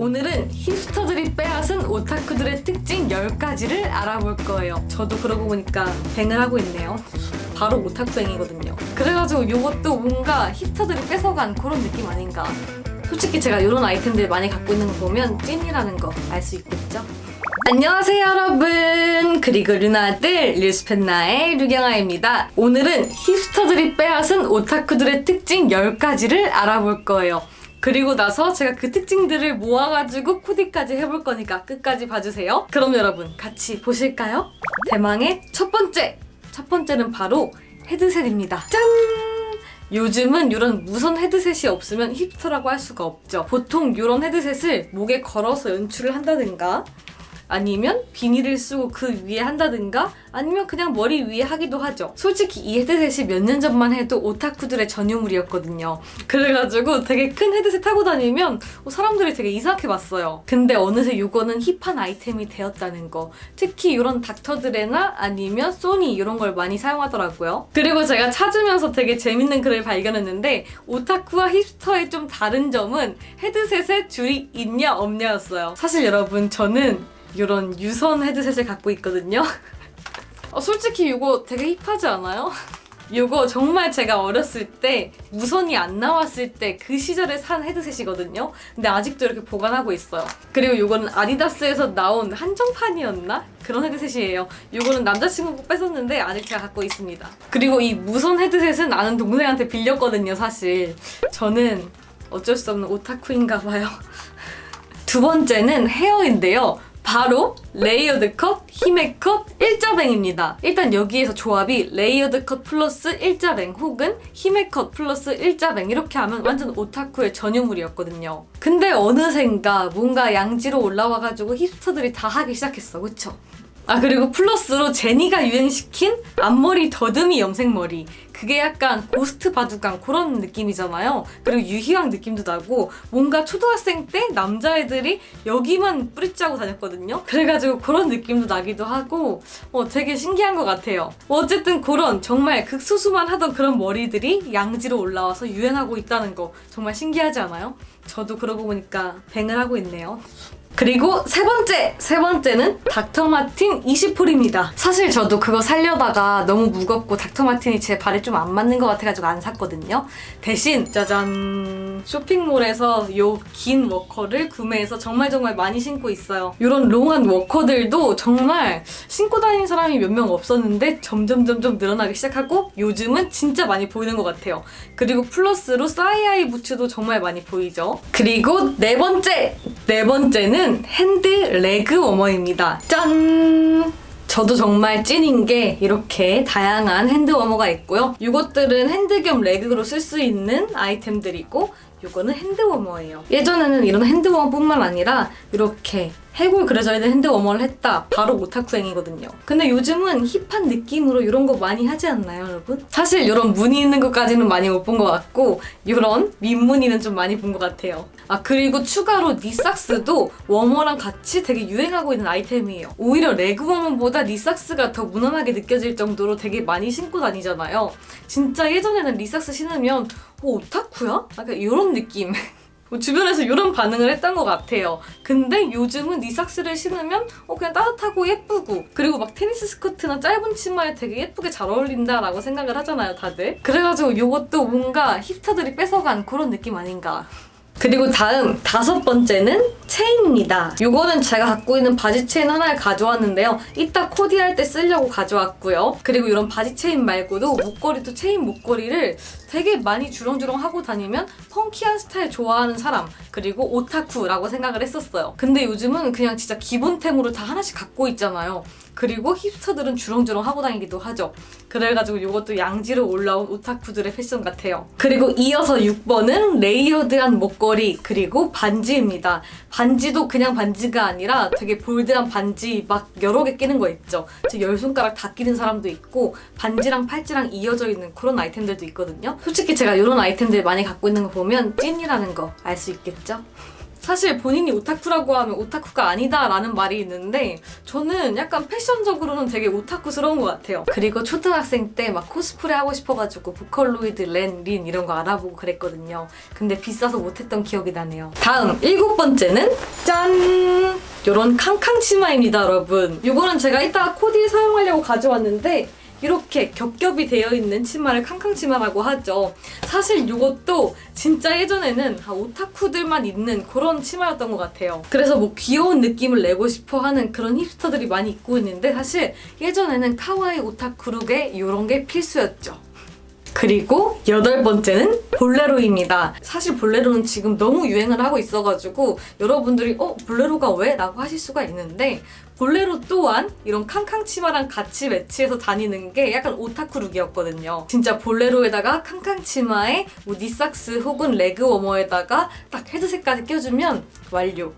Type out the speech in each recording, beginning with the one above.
오늘은 힙스터들이 빼앗은 오타쿠들의 특징 10가지를 알아볼 거예요. 저도 그러고 보니까 뱅을 하고 있네요. 바로 오타쿠행이거든요. 그래가지고 이것도 뭔가 힙스터들이 뺏어간 그런 느낌 아닌가. 솔직히 제가 이런 아이템들 많이 갖고 있는 거 보면 찐이라는 거 알 수 있겠죠? 안녕하세요 여러분, 그리고 루나들 릴스펜나의 류경아입니다. 오늘은 힙스터들이 빼앗은 오타쿠들의 특징 10가지를 알아볼 거예요. 그리고 나서 제가 그 특징들을 모아가지고 코디까지 해볼 거니까 끝까지 봐주세요. 그럼 여러분 같이 보실까요? 대망의 첫 번째는 바로 헤드셋입니다. 짠! 요즘은 이런 무선 헤드셋이 없으면 힙스터라고 할 수가 없죠. 보통 이런 헤드셋을 목에 걸어서 연출을 한다든가 아니면 비닐을 쓰고 그 위에 한다든가 아니면 그냥 머리 위에 하기도 하죠. 솔직히 이 헤드셋이 몇 년 전만 해도 오타쿠들의 전유물이었거든요. 그래가지고 되게 큰 헤드셋 타고 다니면 사람들이 되게 이상하게 봤어요. 근데 어느새 이거는 힙한 아이템이 되었다는 거. 특히 이런 닥터드레나 아니면 소니 이런 걸 많이 사용하더라고요. 그리고 제가 찾으면서 되게 재밌는 글을 발견했는데 오타쿠와 힙스터의 좀 다른 점은 헤드셋에 줄이 있냐 없냐였어요. 사실 여러분 저는 이런 유선 헤드셋을 갖고 있거든요. 솔직히 이거 되게 힙하지 않아요? 이거 정말 제가 어렸을 때 무선이 안 나왔을 때 그 시절에 산 헤드셋이거든요. 근데 아직도 이렇게 보관하고 있어요. 그리고 이거는 아디다스에서 나온 한정판이었나? 그런 헤드셋이에요. 이거는 남자친구가 뺏었는데 아직 제가 갖고 있습니다. 그리고 이 무선 헤드셋은 아는 동생한테 빌렸거든요, 사실. 저는 어쩔 수 없는 오타쿠인가 봐요. 두 번째는 헤어인데요. 바로 레이어드 컷, 히메 컷, 일자뱅입니다. 일단 여기에서 조합이 레이어드 컷 플러스 일자뱅 혹은 히메 컷 플러스 일자뱅 이렇게 하면 완전 오타쿠의 전유물이었거든요. 근데 어느샌가 뭔가 양지로 올라와가지고 힙스터들이 다 하기 시작했어. 그쵸? 그리고 플러스로 제니가 유행시킨 앞머리 더듬이 염색머리. 그게 약간 고스트 바둑강 그런 느낌이잖아요. 그리고 유희왕 느낌도 나고 뭔가 초등학생 때 남자애들이 여기만 뿌리짜고 다녔거든요. 그래가지고 그런 느낌도 나기도 하고 되게 신기한 것 같아요. 어쨌든 그런 정말 극소수만 하던 그런 머리들이 양지로 올라와서 유행하고 있다는 거 정말 신기하지 않아요? 저도 그러고 보니까 뱅을 하고 있네요. 그리고 세 번째는 닥터마틴 20홀입니다. 사실 저도 그거 살려다가 너무 무겁고 닥터마틴이 제 발에 좀 안 맞는 것 같아가지고 안 샀거든요. 대신 짜잔! 쇼핑몰에서 요 긴 워커를 구매해서 정말 많이 신고 있어요. 이런 롱한 워커들도 정말 신고 다니는 사람이 몇 명 없었는데 점점 늘어나기 시작하고 요즘은 진짜 많이 보이는 것 같아요. 그리고 플러스로 사이아이 부츠도 정말 많이 보이죠. 그리고 네 번째는 핸드 레그 워머입니다. 짠! 저도 정말 찐인 게 이렇게 다양한 핸드 워머가 있고요. 이것들은 핸드 겸 레그로 쓸 수 있는 아이템들이고 이거는 핸드 워머예요. 예전에는 이런 핸드 워머뿐만 아니라 이렇게 해골 그려져 있는 핸드 워머를 했다. 바로 오타쿠행이거든요. 근데 요즘은 힙한 느낌으로 이런 거 많이 하지 않나요, 여러분? 사실 이런 무늬 있는 것까지는 많이 못 본 것 같고 이런 밑무늬는 좀 많이 본 것 같아요. 그리고 추가로 니삭스도 워머랑 같이 되게 유행하고 있는 아이템이에요. 오히려 레그 워머보다 니삭스가 더 무난하게 느껴질 정도로 되게 많이 신고 다니잖아요. 진짜 예전에는 니삭스 신으면 오타쿠야? 약간 이런 느낌. 주변에서 이런 반응을 했던 것 같아요. 근데 요즘은 니삭스를 신으면 그냥 따뜻하고 예쁘고 그리고 막 테니스 스커트나 짧은 치마에 되게 예쁘게 잘 어울린다라고 생각을 하잖아요, 다들. 그래가지고 이것도 뭔가 힙스터들이 뺏어간 그런 느낌 아닌가. 그리고 다음 다섯 번째는 체인입니다. 이거는 제가 갖고 있는 바지 체인 하나를 가져왔는데요. 이따 코디할 때 쓰려고 가져왔고요. 그리고 이런 바지 체인 말고도 목걸이도 체인 목걸이를 되게 많이 주렁주렁 하고 다니면 펑키한 스타일 좋아하는 사람 그리고 오타쿠라고 생각을 했었어요. 근데 요즘은 그냥 진짜 기본템으로 다 하나씩 갖고 있잖아요. 그리고 힙스터들은 주렁주렁 하고 다니기도 하죠. 그래가지고 이것도 양지로 올라온 오타쿠들의 패션 같아요. 그리고 이어서 6번은 레이어드한 목걸이 그리고 반지입니다. 반지도 그냥 반지가 아니라 되게 볼드한 반지 막 여러 개 끼는 거 있죠. 10손가락 다 끼는 사람도 있고 반지랑 팔찌랑 이어져 있는 그런 아이템들도 있거든요. 솔직히 제가 이런 아이템들 많이 갖고 있는 거 보면 찐이라는 거 알 수 있겠죠? 사실 본인이 오타쿠라고 하면 오타쿠가 아니다 라는 말이 있는데 저는 약간 패션적으로는 되게 오타쿠스러운 것 같아요. 그리고 초등학생 때 막 코스프레 하고 싶어가지고 보컬로이드, 렌, 린 이런 거 알아보고 그랬거든요. 근데 비싸서 못했던 기억이 나네요. 다음 7번째는 짠! 요런 캉캉 치마입니다, 여러분. 요거는 제가 이따가 코디에 사용하려고 가져왔는데 이렇게 겹겹이 되어 있는 치마를 캉캉 치마라고 하죠. 사실 이것도 진짜 예전에는 오타쿠들만 입는 그런 치마였던 것 같아요. 그래서 뭐 귀여운 느낌을 내고 싶어 하는 그런 힙스터들이 많이 입고 있는데 사실 예전에는 카와이 오타쿠룩에 이런 게 필수였죠. 그리고 8번째는 볼레로입니다. 사실 볼레로는 지금 너무 유행을 하고 있어가지고 여러분들이 볼레로가 왜? 라고 하실 수가 있는데 볼레로 또한 이런 캉캉 치마랑 같이 매치해서 다니는 게 약간 오타쿠 룩이었거든요. 진짜 볼레로에다가 캉캉 치마에 뭐 니삭스 혹은 레그 워머에다가 딱 헤드셋까지 껴주면 완료.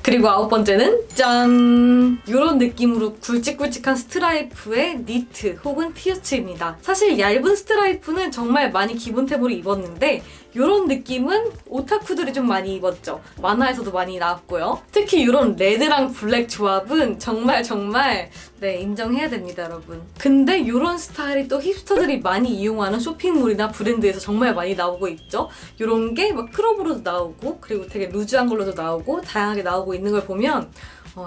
그리고 9번째는 짠! 이런 느낌으로 굵직굵직한 스트라이프의 니트 혹은 티셔츠입니다. 사실 얇은 스트라이프는 정말 많이 기본템으로 입었는데 이런 느낌은 오타쿠들이 좀 많이 입었죠. 만화에서도 많이 나왔고요. 특히 이런 레드랑 블랙 조합은 정말 네, 인정해야 됩니다, 여러분. 근데 이런 스타일이 또 힙스터들이 많이 이용하는 쇼핑몰이나 브랜드에서 정말 많이 나오고 있죠. 이런 게 막 크롭으로도 나오고 그리고 되게 루즈한 걸로도 나오고 다양하게 나오고 있는 걸 보면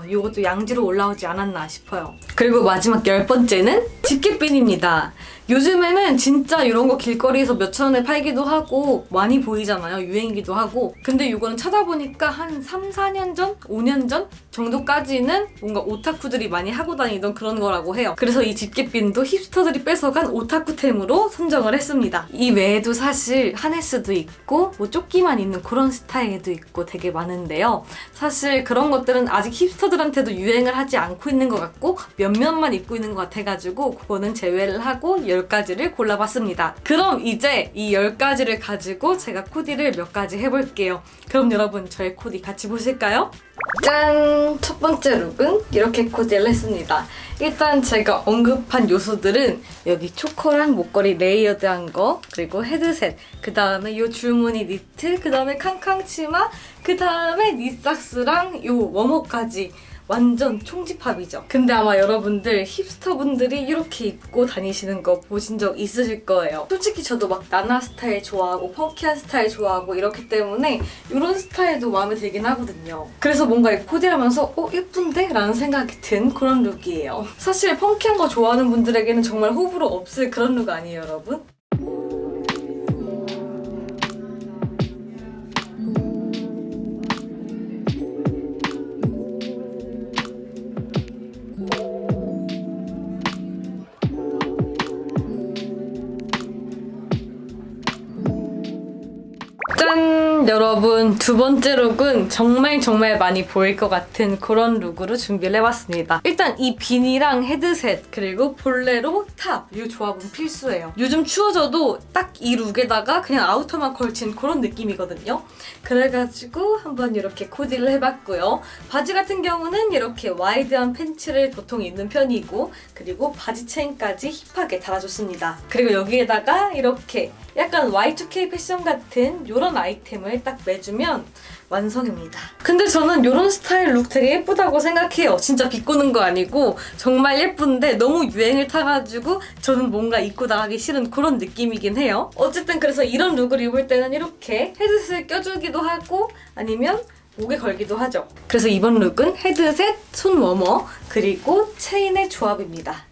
이것도 양지로 올라오지 않았나 싶어요. 그리고 마지막 10번째는 집게핀입니다. 요즘에는 진짜 이런 거 길거리에서 몇천 원에 팔기도 하고 많이 보이잖아요. 유행이기도 하고. 근데 이거는 찾아보니까 한 3, 4년 전? 5년 전? 정도까지는 뭔가 오타쿠들이 많이 하고 다니던 그런 거라고 해요. 그래서 이 집게핀도 힙스터들이 뺏어간 오타쿠템으로 선정을 했습니다. 이 외에도 사실 하네스도 있고 뭐 조끼만 있는 그런 스타일도 있고 되게 많은데요. 사실 그런 것들은 아직 힙스터들한테도 유행을 하지 않고 있는 것 같고 몇몇만 입고 있는 것 같아가지고 그거는 제외를 하고 10가지를 골라봤습니다. 그럼 이제 이 10가지를 가지고 제가 코디를 몇 가지 해볼게요. 그럼 여러분 저의 코디 같이 보실까요? 짠! 첫 번째 룩은 이렇게 코디를 했습니다. 일단 제가 언급한 요소들은 여기 초커랑 목걸이 레이어드한 거, 그리고 헤드셋, 그 다음에 요 줄무늬 니트, 그 다음에 캉캉 치마, 그 다음에 니삭스랑 요 워머까지 완전 총집합이죠. 근데 아마 여러분들 힙스터분들이 이렇게 입고 다니시는 거 보신 적 있으실 거예요. 솔직히 저도 막 나나 스타일 좋아하고 펑키한 스타일 좋아하고 이렇기 때문에 이런 스타일도 마음에 들긴 하거든요. 그래서 뭔가 이 코디하면서 예쁜데? 라는 생각이 든 그런 룩이에요. 사실 펑키한 거 좋아하는 분들에게는 정말 호불호 없을 그런 룩 아니에요, 여러분? 짠! 여러분, 두 번째 룩은 정말 많이 보일 것 같은 그런 룩으로 준비를 해봤습니다. 일단 이 비니랑 헤드셋 그리고 볼레로 탑 이 조합은 필수예요. 요즘 추워져도 딱 이 룩에다가 그냥 아우터만 걸친 그런 느낌이거든요. 그래가지고 한번 이렇게 코디를 해봤고요. 바지 같은 경우는 이렇게 와이드한 팬츠를 보통 입는 편이고 그리고 바지 체인까지 힙하게 달아줬습니다. 그리고 여기에다가 이렇게 약간 Y2K 패션 같은 이런 아이템을 딱 매주면 완성입니다. 근데 저는 이런 스타일 룩 되게 예쁘다고 생각해요. 진짜 비꼬는 거 아니고 정말 예쁜데 너무 유행을 타가지고 저는 뭔가 입고 나가기 싫은 그런 느낌이긴 해요. 어쨌든 그래서 이런 룩을 입을 때는 이렇게 헤드셋을 껴주기도 하고 아니면 목에 걸기도 하죠. 그래서 이번 룩은 헤드셋, 손 워머, 그리고 체인의 조합입니다.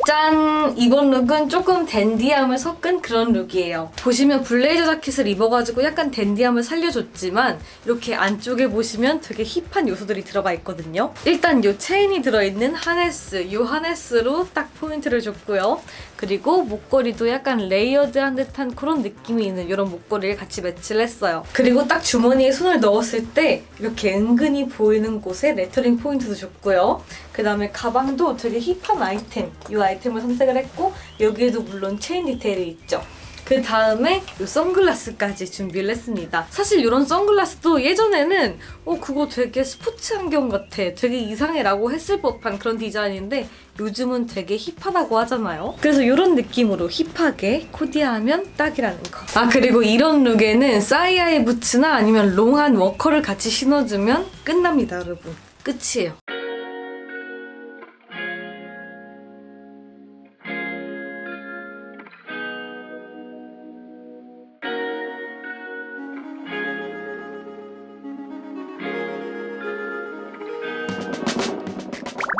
짠! 이번 룩은 조금 댄디함을 섞은 그런 룩이에요. 보시면 블레이저 자켓을 입어가지고 약간 댄디함을 살려줬지만 이렇게 안쪽에 보시면 되게 힙한 요소들이 들어가 있거든요. 일단 이 체인이 들어있는 하네스, 이 하네스로 딱 포인트를 줬고요. 그리고 목걸이도 약간 레이어드한 듯한 그런 느낌이 있는 이런 목걸이를 같이 매치를 했어요. 그리고 딱 주머니에 손을 넣었을 때 이렇게 은근히 보이는 곳에 레터링 포인트도 줬고요. 그 다음에 가방도 되게 힙한 아이템, 이 아이템을 선택을 했고 여기에도 물론 체인 디테일이 있죠. 그 다음에 이 선글라스까지 준비를 했습니다. 사실 이런 선글라스도 예전에는 그거 되게 스포츠 안경 같아, 되게 이상해 라고 했을 법한 그런 디자인인데 요즘은 되게 힙하다고 하잖아요. 그래서 이런 느낌으로 힙하게 코디하면 딱이라는 거. 아, 그리고 이런 룩에는 사이아이 부츠나 아니면 롱한 워커를 같이 신어주면 끝납니다, 여러분. 끝이에요.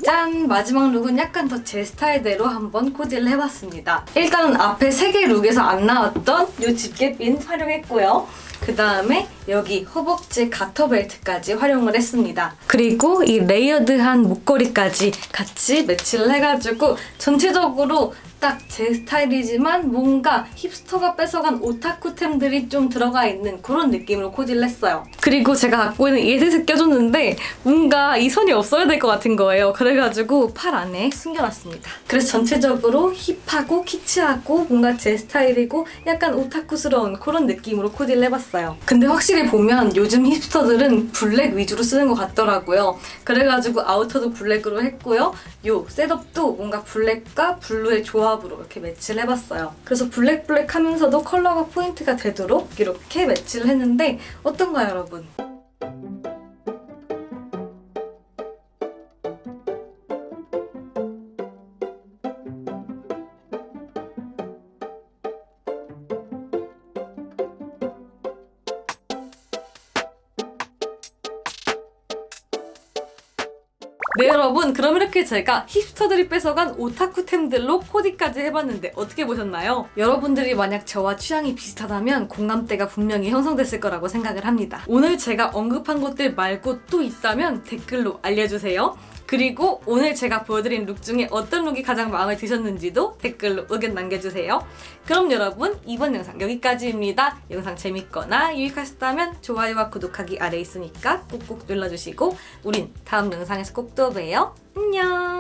짠! 마지막 룩은 약간 더 제 스타일대로 한번 코디를 해봤습니다. 일단은 앞에 3개 룩에서 안 나왔던 이 집게핀 활용했고요. 그 다음에 여기 허벅지 가터벨트까지 활용을 했습니다. 그리고 이 레이어드한 목걸이까지 같이 매치를 해가지고 전체적으로 딱 제 스타일이지만 뭔가 힙스터가 뺏어간 오타쿠템들이 좀 들어가 있는 그런 느낌으로 코디를 했어요. 그리고 제가 갖고 있는 이 헤드셋 껴줬는데 뭔가 이 선이 없어야 될 것 같은 거예요. 그래가지고 팔 안에 숨겨놨습니다. 그래서 전체적으로 힙하고 키치하고 뭔가 제 스타일이고 약간 오타쿠스러운 그런 느낌으로 코디를 해봤어요. 근데 확실히 보면 요즘 힙스터들은 블랙 위주로 쓰는 것 같더라고요. 그래가지고 아우터도 블랙으로 했고요. 요 셋업도 뭔가 블랙과 블루의 조합으로 이렇게 매치를 해봤어요. 그래서 블랙 하면서도 컬러가 포인트가 되도록 이렇게 매치를 했는데 어떤가요, 여러분? 네, 여러분, 그럼 이렇게 제가 힙스터들이 뺏어간 오타쿠템들로 코디까지 해봤는데 어떻게 보셨나요? 여러분들이 만약 저와 취향이 비슷하다면 공감대가 분명히 형성됐을 거라고 생각을 합니다. 오늘 제가 언급한 것들 말고 또 있다면 댓글로 알려주세요. 그리고 오늘 제가 보여드린 룩 중에 어떤 룩이 가장 마음에 드셨는지도 댓글로 의견 남겨주세요. 그럼 여러분, 이번 영상 여기까지입니다. 영상 재밌거나 유익하셨다면 좋아요와 구독하기 아래 있으니까 꾹꾹 눌러주시고 우린 다음 영상에서 꼭 또 봬요. 안녕!